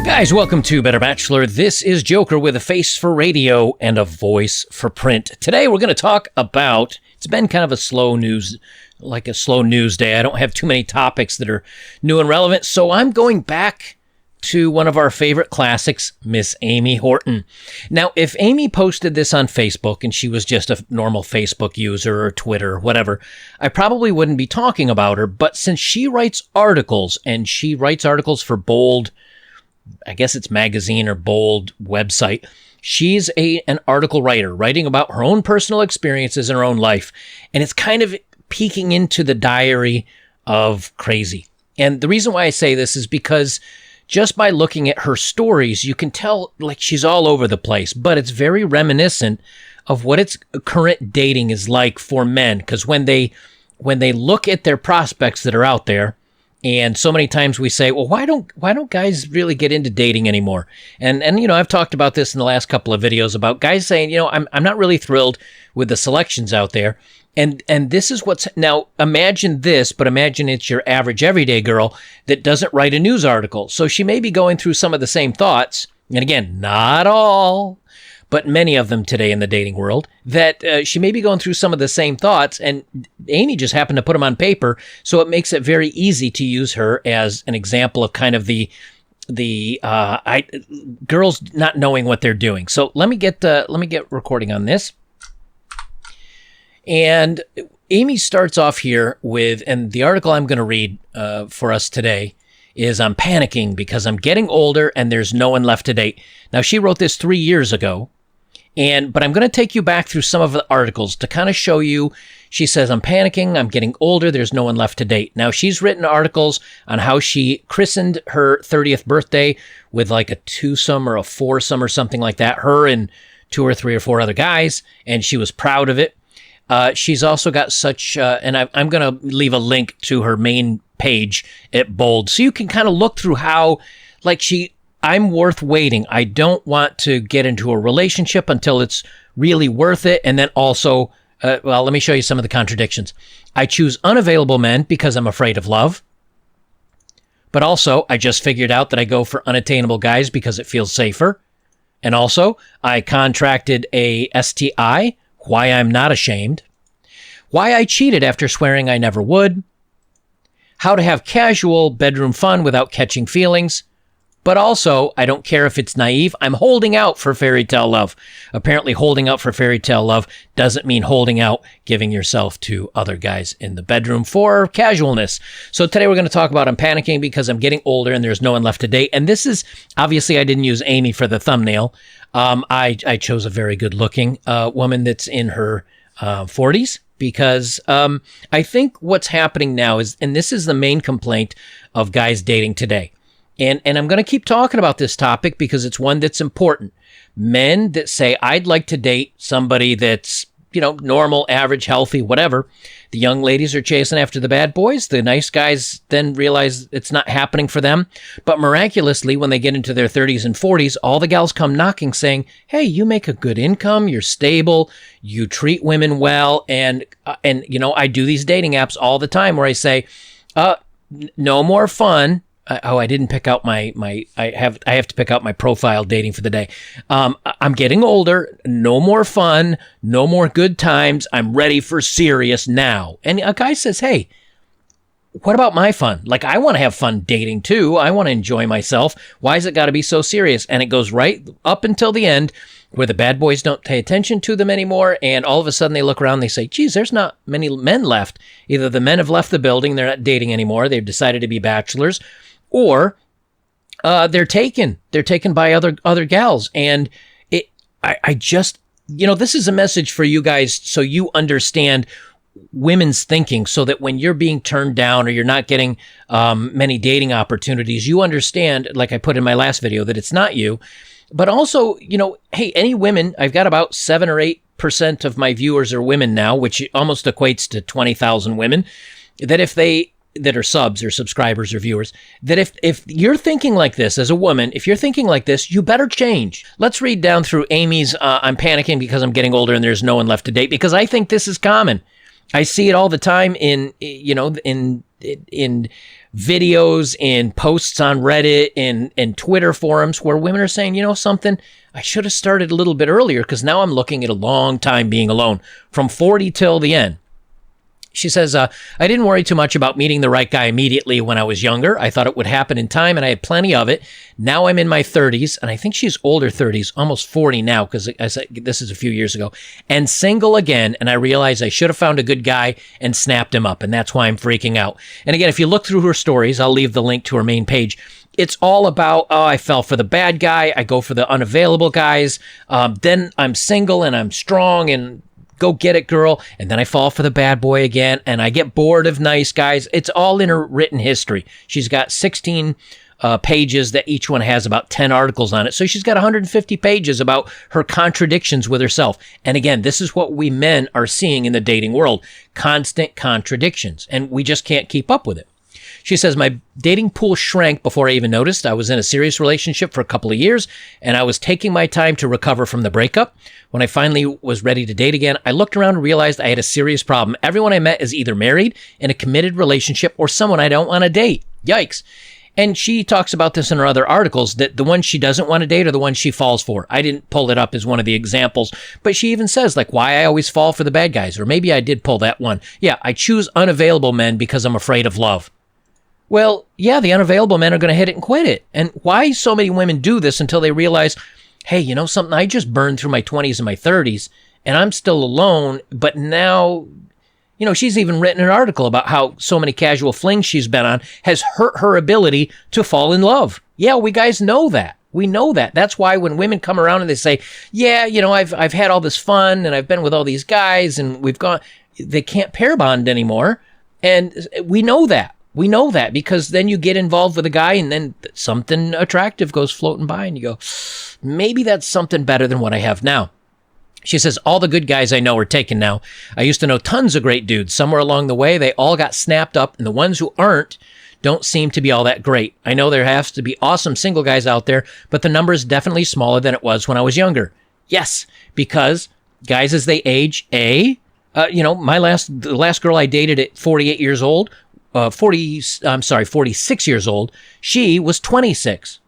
Guys, welcome to Better Bachelor. This is Joker with a face for radio and a voice for print. Today we're going to talk about, it's been kind of a slow news day. I don't have too many topics that are new and relevant, so I'm going back to one of our favorite classics, Miss Amy Horton. Now, if Amy posted this on Facebook and she was just a normal Facebook user or Twitter or whatever, I probably wouldn't be talking about her, but since she writes articles, and she writes articles for Bold, I guess it's magazine or Bold website. She's an article writer, writing about her own personal experiences in her own life. And it's kind of peeking into the diary of crazy. And the reason why I say this is because just by looking at her stories, you can tell like she's all over the place, but it's very reminiscent of what its current dating is like for men. Because when they look at their prospects that are out there, and so many times we say, well, why don't guys really get into dating anymore? And you know, I've talked about this in the last couple of videos about guys saying, you know, I'm not really thrilled with the selections out there. And this is what's now, imagine this, but imagine it's your average everyday girl that doesn't write a news article. So she may be going through some of the same thoughts. And again, not all, but many of them today in the dating world, that she may be going through some of the same thoughts, and Amy just happened to put them on paper, so it makes it very easy to use her as an example of kind of the girls not knowing what they're doing. So let me get recording on this. And Amy starts off here with, and the article I'm going to read for us today is, I'm panicking because I'm getting older and there's no one left to date. Now, she wrote this 3 years ago. But I'm going to take you back through some of the articles to kind of show you. She says, I'm panicking, I'm getting older, there's no one left to date. Now, she's written articles on how she christened her 30th birthday with like a twosome or a foursome or something like that, her and 2 or 3 or 4 other guys, and she was proud of it. She's also got such, and I'm going to leave a link to her main page at Bold, so you can kind of look through how, like, I'm worth waiting. I don't want to get into a relationship until it's really worth it. And then also, let me show you some of the contradictions. I choose unavailable men because I'm afraid of love. But also, I just figured out that I go for unattainable guys because it feels safer. And also, I contracted a STI, why I'm not ashamed. Why I cheated after swearing I never would. How to have casual bedroom fun without catching feelings. But also, I don't care if it's naive. I'm holding out for fairy tale love. Apparently, holding out for fairy tale love doesn't mean holding out, giving yourself to other guys in the bedroom for casualness. So today we're going to talk about I'm panicking because I'm getting older and there's no one left to date. And this is, obviously, I didn't use Amy for the thumbnail. I chose a very good-looking woman that's in her 40s. Because I think what's happening now is, and this is the main complaint of guys dating today, and I'm going to keep talking about this topic because it's one that's important. Men that say, I'd like to date somebody that's, you know, normal, average, healthy, whatever. The young ladies are chasing after the bad boys. The nice guys then realize it's not happening for them. But miraculously, when they get into their 30s and 40s, all the gals come knocking saying, hey, you make a good income, you're stable, you treat women well. And you know, I do these dating apps all the time where I say, no more fun. I didn't pick out I have to pick out my profile dating for the day. I'm getting older. No more fun. No more good times. I'm ready for serious now. And a guy says, hey, what about my fun? Like, I want to have fun dating too. I want to enjoy myself. Why has it got to be so serious? And it goes right up until the end where the bad boys don't pay attention to them anymore. And all of a sudden they look around and they say, geez, there's not many men left. Either the men have left the building. They're not dating anymore. They've decided to be bachelors. Or they're taken by other gals. And I just, you know, this is a message for you guys so you understand women's thinking, so that when you're being turned down or you're not getting many dating opportunities, you understand, like I put in my last video, that it's not you. But also, you know, hey, any women, I've got about 7 or 8% of my viewers are women now, which almost equates to 20,000 women, that if they that are subs or subscribers or viewers, that if you're thinking like this as a woman, if you're thinking like this, you better change. Let's read down through Amy's I'm panicking because I'm getting older and there's no one left to date, because I think this is common. I see it all the time in videos, in posts on Reddit, in Twitter forums, where women are saying, you know something, I should have started a little bit earlier because now I'm looking at a long time being alone, from 40 till the end. She says, I didn't worry too much about meeting the right guy immediately when I was younger. I thought it would happen in time, and I had plenty of it. Now I'm in my 30s, and I think she's older 30s, almost 40 now, because this is a few years ago, and single again, and I realized I should have found a good guy and snapped him up, and that's why I'm freaking out. And again, if you look through her stories, I'll leave the link to her main page. It's all about, I fell for the bad guy, I go for the unavailable guys, then I'm single and I'm strong and go get it, girl. And then I fall for the bad boy again, and I get bored of nice guys. It's all in her written history. She's got 16 pages that each one has about 10 articles on it. So she's got 150 pages about her contradictions with herself. And again, this is what we men are seeing in the dating world. Constant contradictions. And we just can't keep up with it. She says, my dating pool shrank before I even noticed. I was in a serious relationship for a couple of years, and I was taking my time to recover from the breakup. When I finally was ready to date again, I looked around and realized I had a serious problem. Everyone I met is either married, in a committed relationship, or someone I don't want to date. Yikes. And she talks about this in her other articles, that the ones she doesn't want to date are the ones she falls for. I didn't pull it up as one of the examples, but she even says, like, why I always fall for the bad guys. Or maybe I did pull that one. Yeah, I choose unavailable men because I'm afraid of love. Well, yeah, the unavailable men are going to hit it and quit it. And why so many women do this until they realize, hey, you know something? I just burned through my 20s and my 30s, and I'm still alone. But now, you know, she's even written an article about how so many casual flings she's been on has hurt her ability to fall in love. Yeah, we guys know that. We know that. That's why when women come around and they say, yeah, you know, I've had all this fun and I've been with all these guys and we've gone, they can't pair bond anymore. And we know that. We know that because then you get involved with a guy and then something attractive goes floating by and you go, maybe that's something better than what I have now. She says, all the good guys I know are taken now. I used to know tons of great dudes. Somewhere along the way, they all got snapped up, and the ones who aren't don't seem to be all that great. I know there has to be awesome single guys out there, but the number is definitely smaller than it was when I was younger. Yes, because guys, as they age, the last girl I dated at 48 years old, 46 years old, she was 26.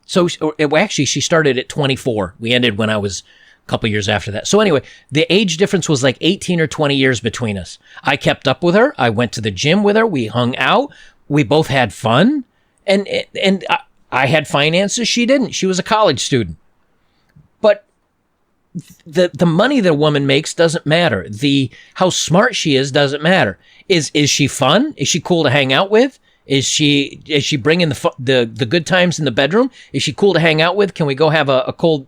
So actually, she started at 24. We ended when I was a couple years after that. So anyway, the age difference was like 18 or 20 years between us. I kept up with her. I went to the gym with her. We hung out. We both had fun. And I had finances. She didn't. She was a college student. But the money that a woman makes doesn't matter. How smart she is doesn't matter. Is she fun? Is she cool to hang out with? Is she bringing the good times in the bedroom? Is she cool to hang out with? Can we go have a cold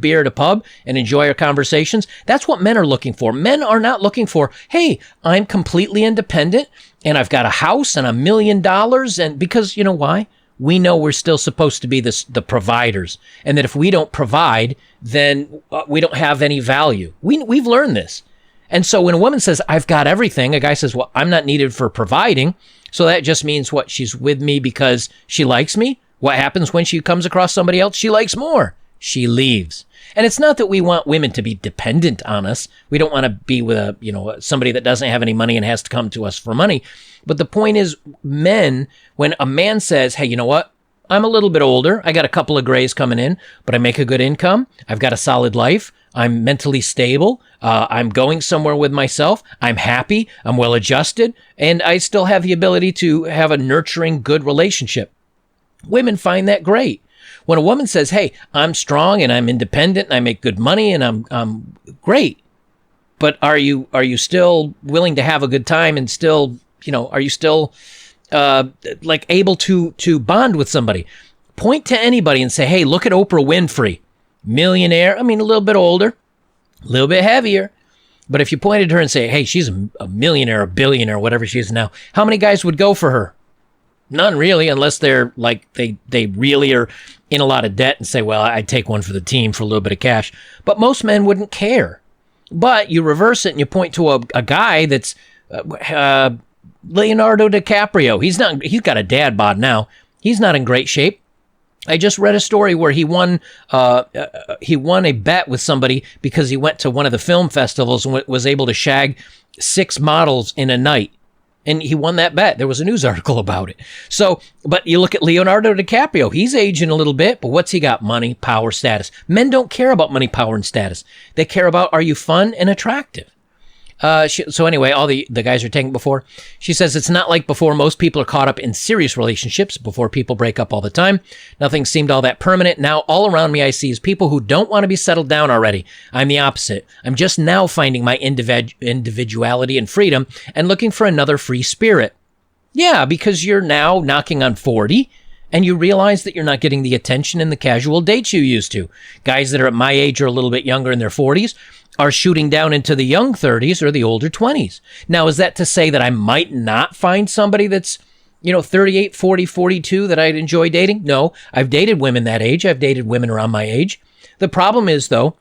beer at a pub and enjoy our conversations? That's what men are looking for. Men are not looking for, hey, I'm completely independent and I've got a house and $1 million, and because you know why? We know we're still supposed to be the providers, and that if we don't provide, then we don't have any value. We've learned this. And so when a woman says, I've got everything, a guy says, well, I'm not needed for providing. So that just means what? She's with me because she likes me. What happens when she comes across somebody else she likes more? She leaves. And it's not that we want women to be dependent on us. We don't want to be with somebody that doesn't have any money and has to come to us for money. But the point is, men, when a man says, hey, you know what? I'm a little bit older. I got a couple of grays coming in, but I make a good income. I've got a solid life. I'm mentally stable. I'm going somewhere with myself. I'm happy. I'm well adjusted. And I still have the ability to have a nurturing, good relationship. Women find that great. When a woman says, hey, I'm strong and I'm independent and I make good money and I'm great, but are you still willing to have a good time and still, are you still able to bond with somebody? Point to anybody and say, hey, look at Oprah Winfrey, millionaire. I mean, a little bit older, a little bit heavier. But if you pointed to her and say, hey, she's a millionaire, a billionaire, whatever she is now, how many guys would go for her? None really, unless they're like, they really are in a lot of debt and say, well, I'd take one for the team for a little bit of cash. But most men wouldn't care. But you reverse it and you point to a guy that's Leonardo DiCaprio. He's got a dad bod now. He's not in great shape. I just read a story where he won a bet with somebody because he went to one of the film festivals and was able to shag 6 models in a night. And he won that bet. There was a news article about it. So, but you look at Leonardo DiCaprio. He's aging a little bit, but what's he got? Money, power, status. Men don't care about money, power, and status. They care about, are you fun and attractive? So anyway, all the guys are taking before. She says, it's not like before. Most people are caught up in serious relationships. Before, people break up all the time. Nothing seemed all that permanent. Now, all around me, I see is people who don't want to be settled down already. I'm the opposite. I'm just now finding my individuality and freedom and looking for another free spirit. Yeah, because you're now knocking on 40 and you realize that you're not getting the attention and the casual dates you used to. Guys that are at my age or a little bit younger in their 40s are shooting down into the young 30s or the older 20s. Now, is that to say that I might not find somebody that's, 38, 40, 42 that I'd enjoy dating? No, I've dated women that age. I've dated women around my age. The problem is, though,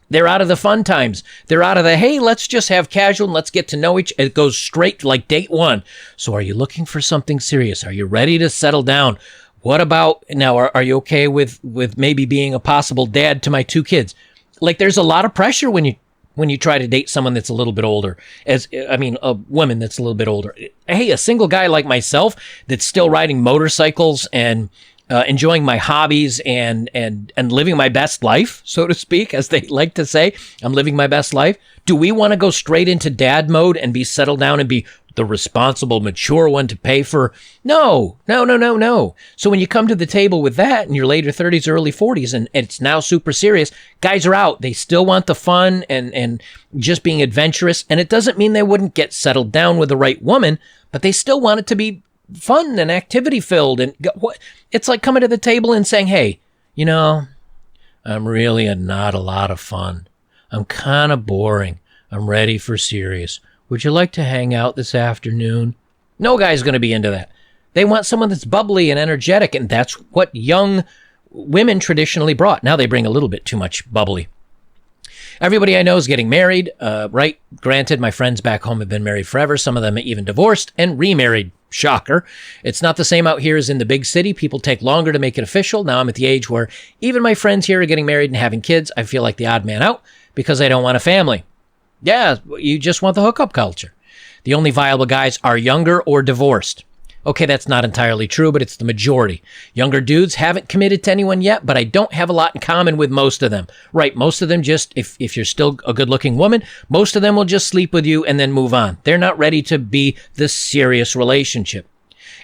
they're out of the fun times. They're out of the, hey, let's just have casual and let's get to know each other. It goes straight to like date one. So are you looking for something serious? Are you ready to settle down? What about, now, are you okay with maybe being a possible dad to my 2 kids? Like, there's a lot of pressure when you try to date someone that's a little bit older. A woman that's a little bit older. Hey, a single guy like myself that's still riding motorcycles and enjoying my hobbies and living my best life, so to speak, as they like to say. I'm living my best life. Do we want to go straight into dad mode and be settled down and be the responsible, mature one to pay for? No. So when you come to the table with that in your later 30s, early 40s, and it's now super serious, guys are out. They still want the fun and just being adventurous. And it doesn't mean they wouldn't get settled down with the right woman, but they still want it to be fun and activity filled. And it's like coming to the table and saying, hey, I'm really not a lot of fun. I'm kind of boring. I'm ready for serious. Would you like to hang out this afternoon? No guy's going to be into that. They want someone that's bubbly and energetic, and that's what young women traditionally brought. Now they bring a little bit too much bubbly. Everybody I know is getting married, right? Granted, my friends back home have been married forever. Some of them even divorced and remarried. Shocker. It's not the same out here as in the big city. People take longer to make it official. Now I'm at the age where even my friends here are getting married and having kids. I feel like the odd man out because I don't want a family. Yeah, you just want the hookup culture. The only viable guys are younger or divorced. Okay, that's not entirely true, but it's the majority. Younger dudes haven't committed to anyone yet, but I don't have a lot in common with most of them. Right, most of them just, if you're still a good-looking woman, most of them will just sleep with you and then move on. They're not ready to be the serious relationship.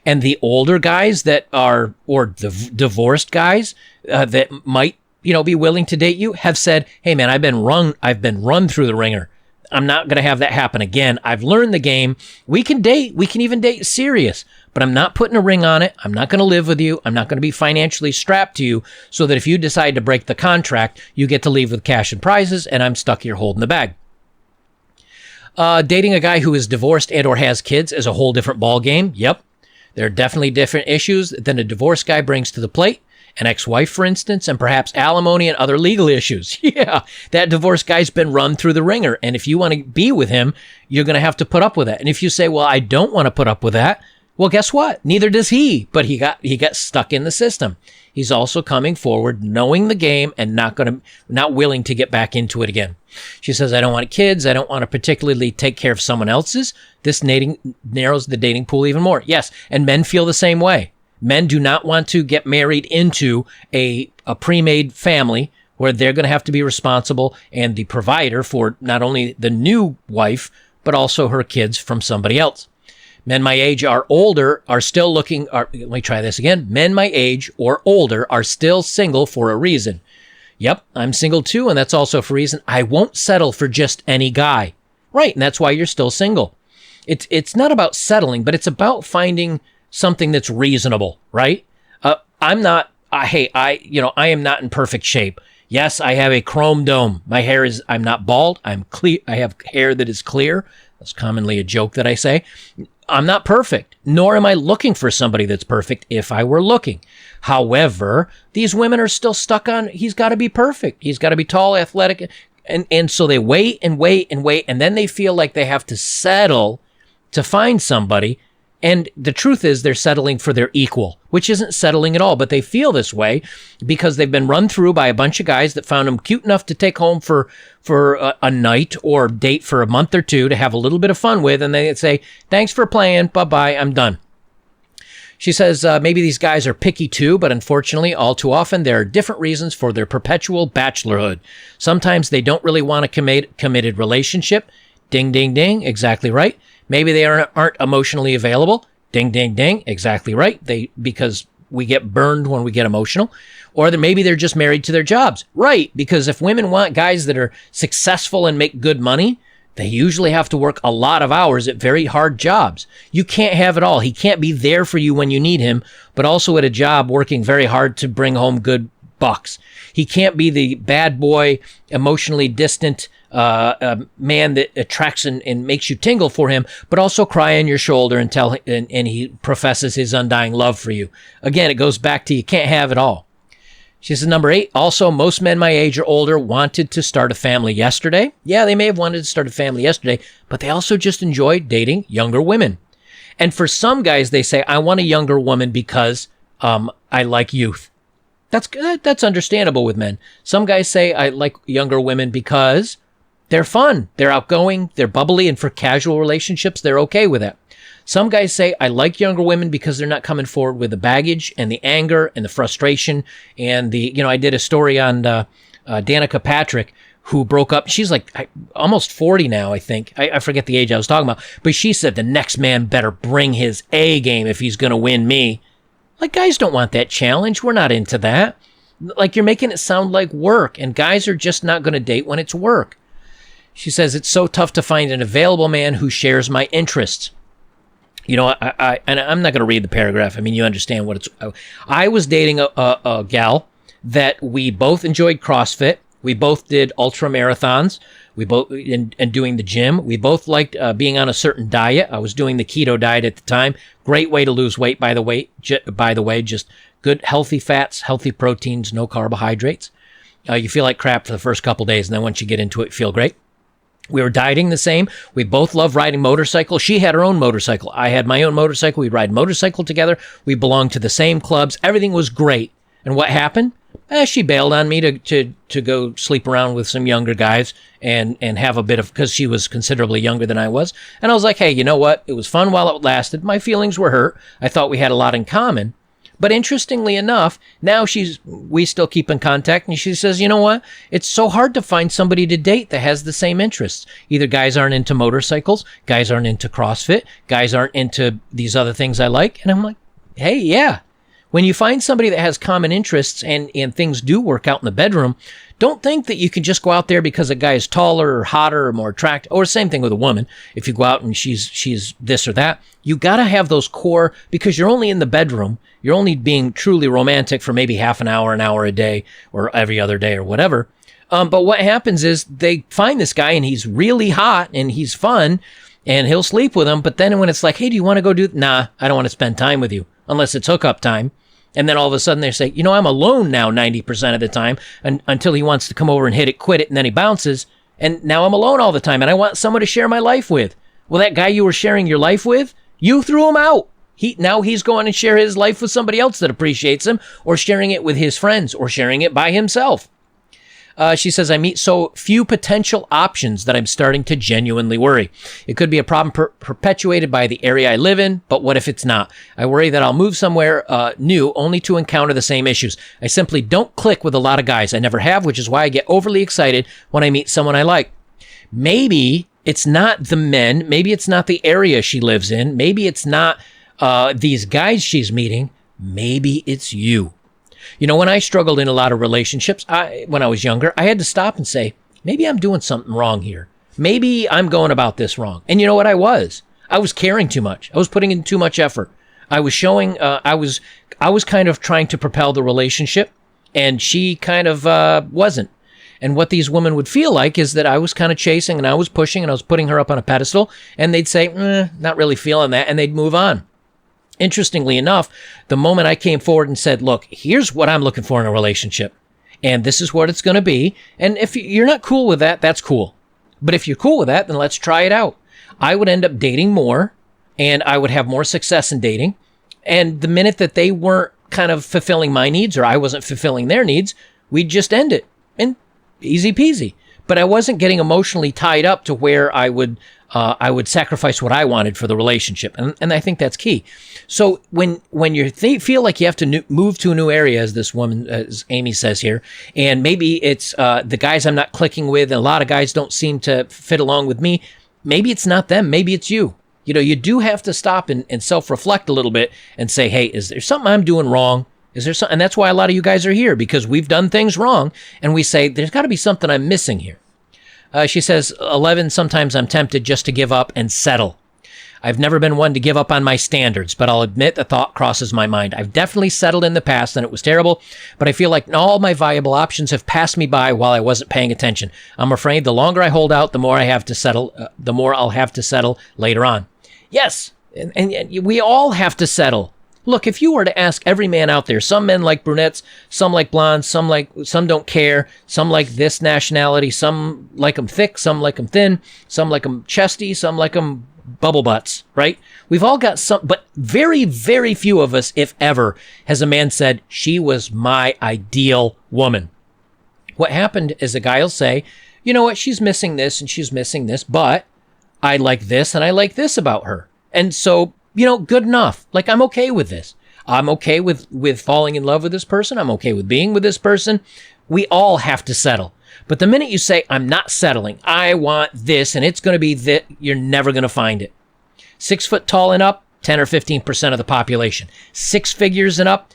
And the older guys that are, or the divorced guys that might, be willing to date you have said, hey man, I've been run through the ringer. I'm not going to have that happen again. I've learned the game. We can date. We can even date serious, but I'm not putting a ring on it. I'm not going to live with you. I'm not going to be financially strapped to you so that if you decide to break the contract, you get to leave with cash and prizes and I'm stuck here holding the bag. Dating a guy who is divorced and or has kids is a whole different ball game. Yep. There are definitely different issues than a divorced guy brings to the plate. An ex-wife, for instance, and perhaps alimony and other legal issues. Yeah, that divorced guy's been run through the ringer. And if you want to be with him, you're going to have to put up with that. And if you say, well, I don't want to put up with that, well, guess what? Neither does he. But he got stuck in the system. He's also coming forward, knowing the game and not willing to get back into it again. She says, I don't want kids. I don't want to particularly take care of someone else's. This narrows the dating pool even more. Yes, and men feel the same way. Men do not want to get married into a pre-made family where they're going to have to be responsible and the provider for not only the new wife, but also her kids from somebody else. Men my age are older are still looking, let me try this again. Men my age or older are still single for a reason. Yep, I'm single too, and that's also for a reason. I won't settle for just any guy. Right, and that's why you're still single. It's not about settling, but it's about finding something that's reasonable, right? I am not in perfect shape. Yes, I have a chrome dome. I'm not bald. I'm clear. I have hair that is clear. That's commonly a joke that I say. I'm not perfect, nor am I looking for somebody that's perfect if I were looking. However, these women are still stuck on, he's got to be perfect. He's got to be tall, athletic. And so they wait, and then they feel like they have to settle to find somebody. And the truth is they're settling for their equal, which isn't settling at all. But they feel this way because they've been run through by a bunch of guys that found them cute enough to take home for a night or date for a month or two to have a little bit of fun with. And they say, thanks for playing. Bye-bye. I'm done. She says maybe these guys are picky too, but unfortunately, all too often, there are different reasons for their perpetual bachelorhood. Sometimes they don't really want a committed relationship. Ding, ding, ding. Exactly right. Maybe they aren't emotionally available. Ding, ding, ding. Exactly right. Because we get burned when we get emotional. Or maybe they're just married to their jobs. Right. Because if women want guys that are successful and make good money, they usually have to work a lot of hours at very hard jobs. You can't have it all. He can't be there for you when you need him, but also at a job working very hard to bring home good bucks. He can't be the bad boy, emotionally distant man that attracts and makes you tingle for him, but also cry on your shoulder and he professes his undying love for you. Again, it goes back to you can't have it all. She says, number 8, also, most men my age or older wanted to start a family yesterday. Yeah, they may have wanted to start a family yesterday, but they also just enjoy dating younger women. And for some guys, they say, I want a younger woman because I like youth. That's good. That's understandable with men. Some guys say, I like younger women because they're fun, they're outgoing, they're bubbly, and for casual relationships, they're okay with that. Some guys say, I like younger women because they're not coming forward with the baggage and the anger and the frustration. And I did a story on Danica Patrick, who broke up. She's like almost 40 now, I think. I forget the age I was talking about. But she said the next man better bring his A game if he's going to win me. Like, guys don't want that challenge. We're not into that. Like, you're making it sound like work. And guys are just not going to date when it's work. She says, it's so tough to find an available man who shares my interests. And I'm not going to read the paragraph. I mean, you understand what it's. I was dating a gal that we both enjoyed CrossFit. We both did ultra marathons. We both and doing the gym. We both liked being on a certain diet. I was doing the keto diet at the time. Great way to lose weight, by the way. Just good, healthy fats, healthy proteins, no carbohydrates. You feel like crap for the first couple days, and then once you get into it, you feel great. We were dieting the same. We both love riding motorcycles. She had her own motorcycle. I had my own motorcycle. We'd ride motorcycle together. We belonged to the same clubs. Everything was great. And what happened? She bailed on me to go sleep around with some younger guys and have a bit of, because she was considerably younger than I was. And I was like, hey, you know what? It was fun while it lasted. My feelings were hurt. I thought we had a lot in common. But interestingly enough, now we still keep in contact, and she says, you know what? It's so hard to find somebody to date that has the same interests. Either guys aren't into motorcycles, guys aren't into CrossFit, guys aren't into these other things I like. And I'm like, hey, yeah. When you find somebody that has common interests and things do work out in the bedroom, don't think that you can just go out there because a guy is taller or hotter or more attractive, or same thing with a woman. If you go out and she's this or that, you got to have those core, because you're only in the bedroom. You're only being truly romantic for maybe half an hour a day, or every other day or whatever. But what happens is they find this guy and he's really hot and he's fun and he'll sleep with them. But then when it's like, hey, do you want to go nah, I don't want to spend time with you unless it's hookup time. And then all of a sudden they say, I'm alone now 90% of the time until he wants to come over and hit it, quit it, and then he bounces. And now I'm alone all the time and I want someone to share my life with. Well, that guy you were sharing your life with, you threw him out. Now he's going to share his life with somebody else that appreciates him, or sharing it with his friends, or sharing it by himself. She says, I meet so few potential options that I'm starting to genuinely worry. It could be a problem perpetuated by the area I live in, but what if it's not? I worry that I'll move somewhere new only to encounter the same issues. I simply don't click with a lot of guys. I never have, which is why I get overly excited when I meet someone I like. Maybe it's not the men. Maybe it's not the area she lives in. Maybe it's not these guys she's meeting. Maybe it's you. When I struggled in a lot of relationships, when I was younger, I had to stop and say, maybe I'm doing something wrong here. Maybe I'm going about this wrong. And you know what I was? I was caring too much. I was putting in too much effort. I was showing, I was kind of trying to propel the relationship, and she kind of wasn't. And what these women would feel like is that I was kind of chasing and I was pushing and I was putting her up on a pedestal, and they'd say, not really feeling that, and they'd move on. Interestingly enough, the moment I came forward and said, look, here's what I'm looking for in a relationship, and this is what it's going to be, and if you're not cool with that, that's cool. But if you're cool with that, then let's try it out. I would end up dating more and I would have more success in dating. And the minute that they weren't kind of fulfilling my needs or I wasn't fulfilling their needs, we'd just end it. And easy peasy. But I wasn't getting emotionally tied up to where I would sacrifice what I wanted for the relationship. And I think that's key. So when you feel like you have to move to a new area, as this woman, as Amy says here, and maybe it's the guys I'm not clicking with, and a lot of guys don't seem to fit along with me, maybe it's not them, maybe it's you. You know, you do have to stop and self-reflect a little bit and say, hey, is there something I'm doing wrong? Is there something? And that's why a lot of you guys are here, because we've done things wrong, and we say, there's got to be something I'm missing here. She says, 11, sometimes I'm tempted just to give up and settle. I've never been one to give up on my standards, but I'll admit the thought crosses my mind. I've definitely settled in the past, and it was terrible, but I feel like all my viable options have passed me by while I wasn't paying attention. I'm afraid the longer I hold out, the more I have to settle, the more I'll have to settle later on. Yes, and we all have to settle. Look, if you were to ask every man out there, some men like brunettes, some like blondes, some don't care, some like this nationality, some like them thick, some like them thin, some like them chesty, some like them bubble butts, right? We've all got some, but very, very few of us, if ever, has a man said, she was my ideal woman. What happened is a guy will say, you know what, she's missing this and she's missing this, but I like this and I like this about her. And so, you know, good enough. Like, I'm okay with this. I'm okay with falling in love with this person. I'm okay with being with this person. We all have to settle. But the minute you say, I'm not settling, I want this, and it's going to be that, you're never going to find it. 6 foot tall and up, 10 or 15% of the population. 6 figures and up,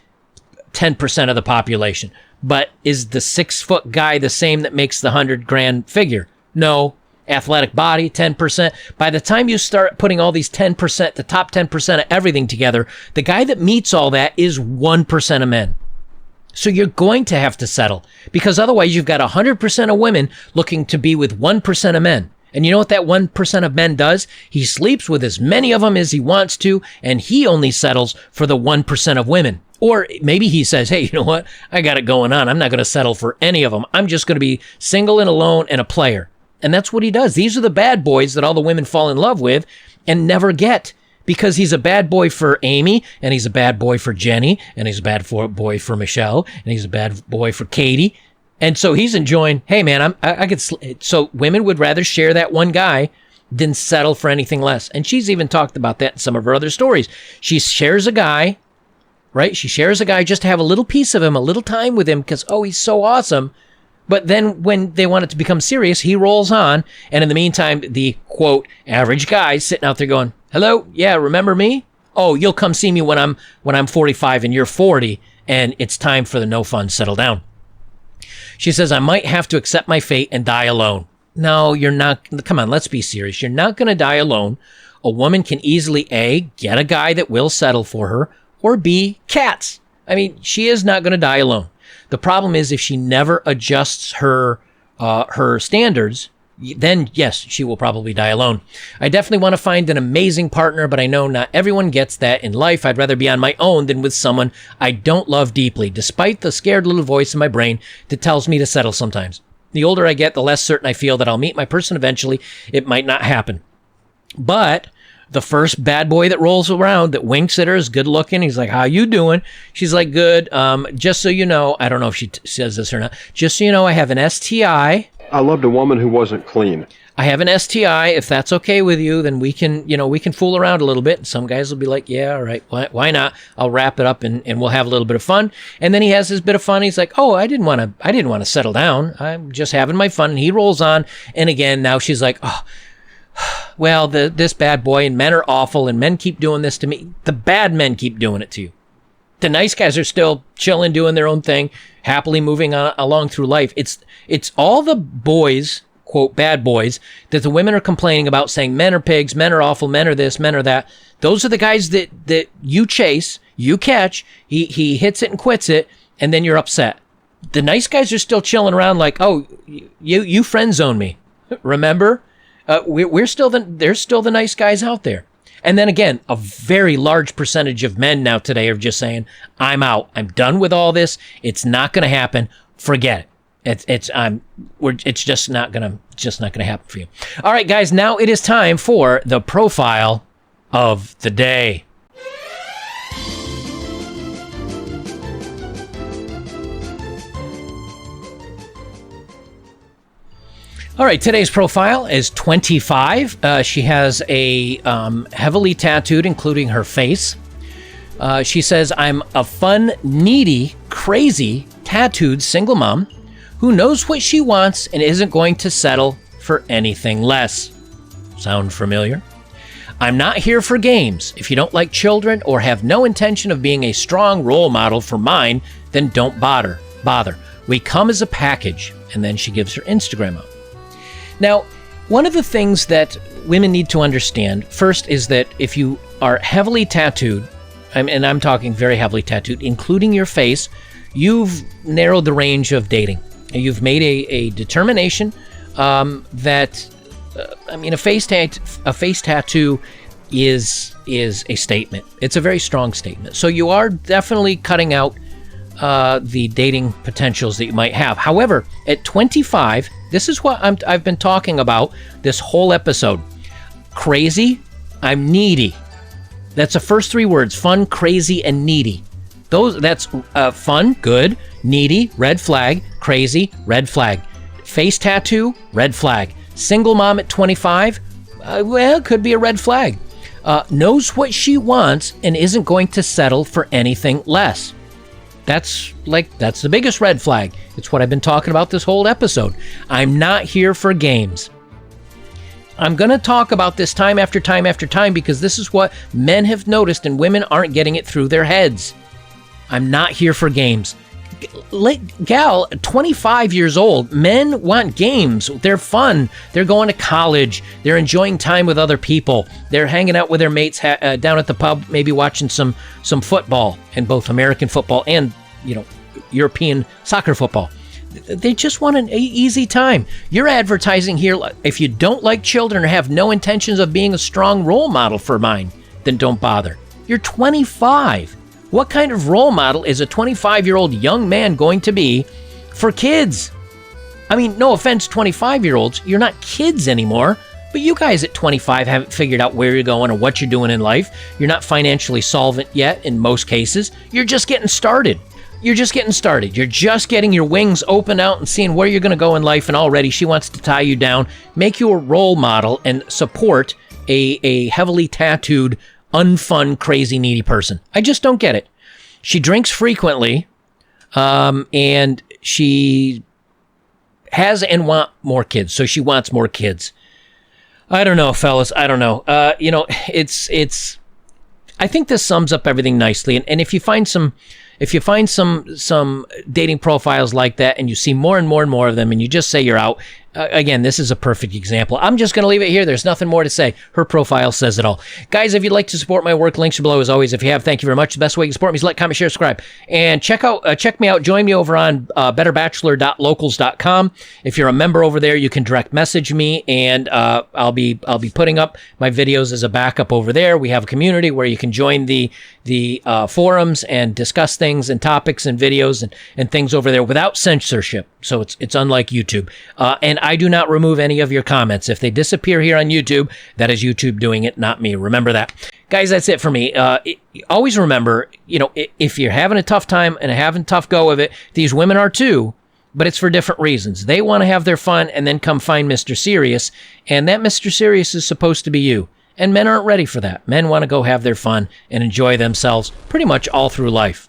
10% of the population. But is the 6 foot guy the same that makes the 100 grand figure? No. Athletic body, 10%. By the time you start putting all these 10%, the top 10% of everything together, the guy that meets all that is 1% of men. So you're going to have to settle, because otherwise you've got 100% of women looking to be with 1% of men. And you know what that 1% of men does? He sleeps with as many of them as he wants to, and he only settles for the 1% of women. Or maybe he says, hey, you know what? I got it going on. I'm not going to settle for any of them. I'm just going to be single and alone and a player. And that's what he does. These are the bad boys that all the women fall in love with and never get, because he's a bad boy for Amy, and he's a bad boy for Jenny, and he's a bad boy for Michelle, and he's a bad boy for Katie. And so he's enjoying, hey man, I could, so women would rather share that one guy than settle for anything less. And she's even talked about that in some of her other stories. She shares a guy, right? She shares a guy just to have a little piece of him, a little time with him, because, oh, he's so awesome. But then when they want it to become serious, he rolls on. And in the meantime, the, quote, average guy sitting out there going, hello, yeah, remember me? Oh, you'll come see me when I'm 45 and you're 40, and it's time for the no fun, settle down. She says, I might have to accept my fate and die alone. No, you're not. Come on, let's be serious. You're not going to die alone. A woman can easily, A, get a guy that will settle for her, or B, cats. I mean, she is not going to die alone. The problem is, if she never adjusts her standards, then yes, she will probably die alone. I definitely want to find an amazing partner, but I know not everyone gets that in life. I'd rather be on my own than with someone I don't love deeply, despite the scared little voice in my brain that tells me to settle sometimes. The older I get, the less certain I feel that I'll meet my person eventually. It might not happen. But the first bad boy that rolls around that winks at her is good looking. He's like, how you doing? She's like, good. Just so you know, I don't know if she says this or not. Just so you know, I have an STI. I loved a woman who wasn't clean. I have an STI. If that's okay with you, then we can fool around a little bit. And some guys will be like, yeah, all right. Why not? I'll wrap it up and we'll have a little bit of fun. And then he has his bit of fun. He's like, oh, I didn't want to settle down. I'm just having my fun. And he rolls on. And again, now she's like, oh, well, this bad boy, and men are awful, and men keep doing this to me. The bad men keep doing it to you. The nice guys are still chilling, doing their own thing, happily moving along through life. It's all the boys, quote, bad boys, that the women are complaining about, saying men are pigs, men are awful, men are this, men are that. Those are the guys that you chase, you catch, he hits it and quits it, and then you're upset. The nice guys are still chilling around like, oh, you friend zone me. Remember? There's still the nice guys out there. And then again, a very large percentage of men now today are just saying, I'm out. I'm done with all this. It's not going to happen. Forget it. It's just not going to happen for you. All right, guys, now it is time for the profile of the day. All right, today's profile is 25. She has a heavily tattooed, including her face. She says, I'm a fun, needy, crazy, tattooed single mom who knows what she wants and isn't going to settle for anything less. Sound familiar? I'm not here for games. If you don't like children or have no intention of being a strong role model for mine, then don't bother. We come as a package. And then she gives her Instagram out. Now, one of the things that women need to understand first is that if you are heavily tattooed, and I'm talking very heavily tattooed, including your face, you've narrowed the range of dating. You've made a determination that, a face tattoo is a statement. It's a very strong statement. So you are definitely cutting out the dating potentials that you might have. However, at 25, this is what I've been talking about this whole episode. Crazy, I'm needy. That's the first three words: fun, crazy, and needy. That's fun, good; needy, red flag; crazy, red flag; face tattoo, red flag; single mom at 25, could be a red flag. Knows what she wants and isn't going to settle for anything less. That's the biggest red flag. It's what I've been talking about this whole episode. I'm not here for games. I'm going to talk about this time after time after time because this is what men have noticed and women aren't getting it through their heads. I'm not here for games. Gal, 25 years old, men want games. They're fun. They're going to college. They're enjoying time with other people. They're hanging out with their mates down at the pub, maybe watching some football, and both American football and, European soccer football. They just want an easy time. You're advertising here, if you don't like children or have no intentions of being a strong role model for mine, then don't bother. You're 25. What kind of role model is a 25-year-old young man going to be for kids? No offense, 25-year-olds, you're not kids anymore, but you guys at 25 haven't figured out where you're going or what you're doing in life. You're not financially solvent yet in most cases. You're just getting started. You're just getting your wings open out and seeing where you're going to go in life, and already she wants to tie you down, make you a role model, and support a heavily tattooed, unfun, crazy, needy person. I just don't get it. She drinks frequently, and she has and want more kids, so she wants more kids. I don't know, fellas. I don't know. It's. I think this sums up everything nicely, and if you find some dating profiles like that and you see more and more and more of them and you just say you're out, again, this is a perfect example. I'm just going to leave it here. There's nothing more to say. Her profile says it all. Guys, if you'd like to support my work, links are below as always. If you have, thank you very much. The best way you can support me is like, comment, share, subscribe. And check me out. Join me over on betterbachelor.locals.com. If you're a member over there, you can direct message me, and I'll be putting up my videos as a backup over there. We have a community where you can join the forums and discuss things and topics and videos and things over there without censorship. So it's unlike YouTube. And I do not remove any of your comments. If they disappear here on YouTube, that is YouTube doing it, not me. Remember that. Guys, that's it for me. Always remember, if you're having a tough time and having a tough go of it, these women are too, but it's for different reasons. They want to have their fun and then come find Mr. Serious, and that Mr. Serious is supposed to be you. And men aren't ready for that. Men want to go have their fun and enjoy themselves pretty much all through life.